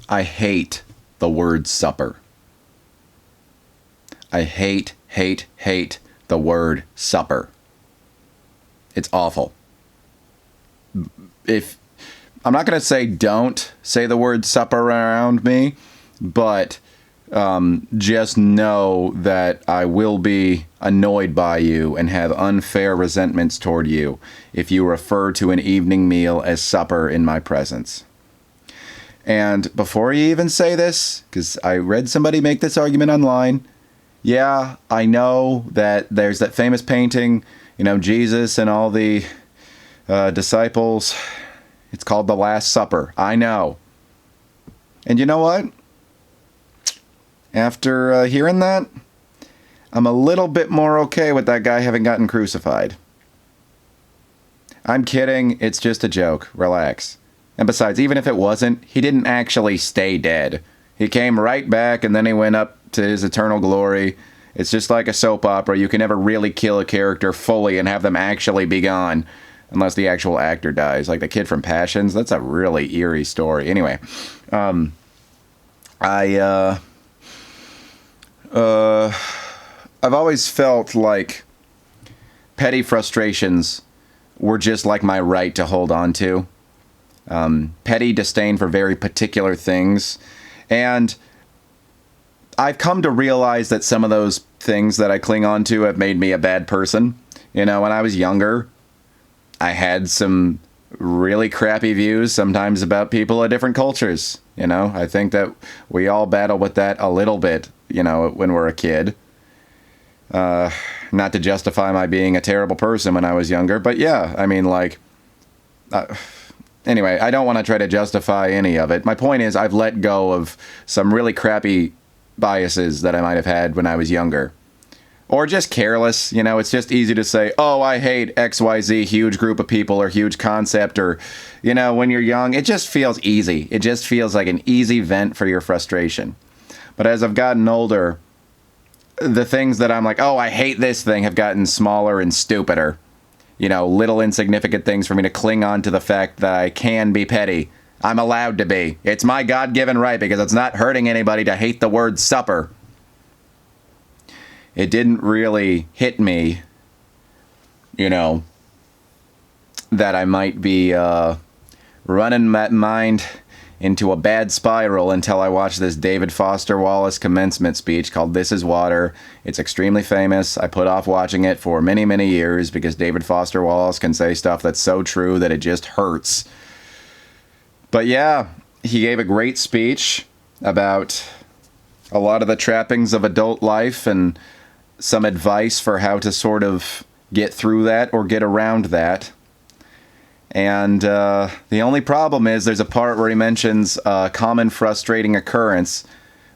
I hate the word supper. I hate the word supper. It's awful. If I'm not going to say don't say the word supper around me, but just know that I will be annoyed by you and have unfair resentments toward you if you refer to an evening meal as supper in my presence. And before you even say this, because I read somebody make this argument online, yeah, I know that there's that famous painting, Jesus and all the disciples. It's called The Last Supper. I know. And you know what? After hearing that, I'm a little bit more okay with that guy having gotten crucified. I'm kidding. It's just a joke. Relax. And besides, even if it wasn't, he didn't actually stay dead. He came right back and then he went up to his eternal glory. It's just like a soap opera. You can never really kill a character fully and have them actually be gone. Unless the actual actor dies. Like the kid from Passions. That's a really eerie story. Anyway. I've always felt like petty frustrations were just like my right to hold on to. Petty disdain for very particular things. And I've come to realize that some of those things that I cling on to have made me a bad person. When I was younger, I had some really crappy views sometimes about people of different cultures. I think that we all battle with that a little bit, when we're a kid. Not to justify my being a terrible person when I was younger, but yeah, anyway, I don't want to try to justify any of it. My point is I've let go of some really crappy biases that I might have had when I was younger. Or just careless, it's just easy to say, oh, I hate XYZ huge group of people or huge concept or, when you're young, it just feels easy. It just feels like an easy vent for your frustration. But as I've gotten older, the things that I'm like, oh, I hate this thing have gotten smaller and stupider. Little insignificant things for me to cling on to the fact that I can be petty. I'm allowed to be. It's my God-given right because it's not hurting anybody to hate the word supper. It didn't really hit me, that I might be running my mind into a bad spiral until I watched this David Foster Wallace commencement speech called This Is Water. It's extremely famous. I put off watching it for many, many years because David Foster Wallace can say stuff that's so true that it just hurts. But yeah, he gave a great speech about a lot of the trappings of adult life and some advice for how to sort of get through that or get around that. And the only problem is there's a part where he mentions a common frustrating occurrence,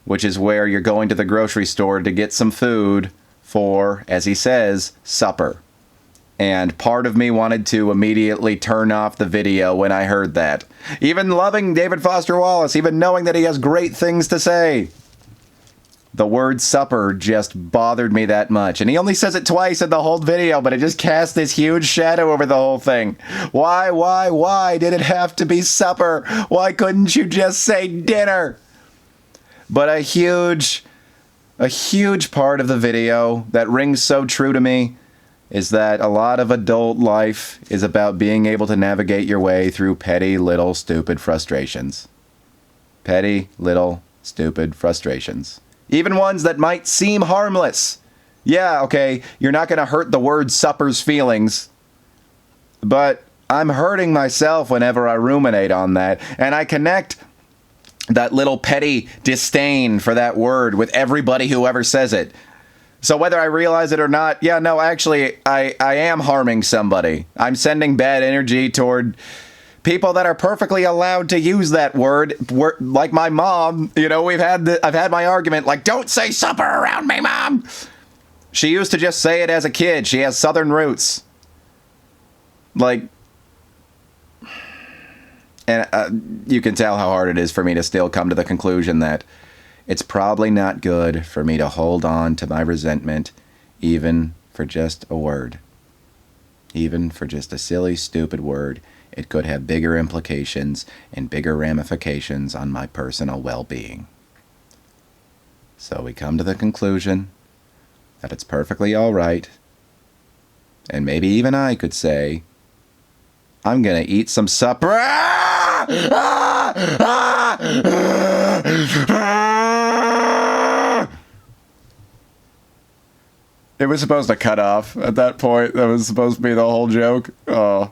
which is where you're going to the grocery store to get some food for, as he says, supper. And part of me wanted to immediately turn off the video when I heard that. Even loving David Foster Wallace, even knowing that he has great things to say, the word supper just bothered me that much. And he only says it twice in the whole video, but it just cast this huge shadow over the whole thing. Why did it have to be supper? Why couldn't you just say dinner? But a huge part of the video that rings so true to me is that a lot of adult life is about being able to navigate your way through petty, little, stupid frustrations. Petty, little, stupid frustrations. Even ones that might seem harmless. Yeah, okay, you're not going to hurt the word supper's feelings. But I'm hurting myself whenever I ruminate on that. And I connect that little petty disdain for that word with everybody who ever says it. So whether I realize it or not, yeah, no, actually, I am harming somebody. I'm sending bad energy toward people that are perfectly allowed to use that word, like my mom. I've had my argument, like, don't say supper around me, Mom. She used to just say it as a kid. She has Southern roots. And you can tell how hard it is for me to still come to the conclusion that it's probably not good for me to hold on to my resentment, even for just a word. Even for just a silly, stupid word. it could have bigger implications and bigger ramifications on my personal well-being. So we come to the conclusion that it's perfectly all right, and maybe even I could say, I'm gonna eat some supper. It was supposed to cut off at that point. That was supposed to be the whole joke. Oh.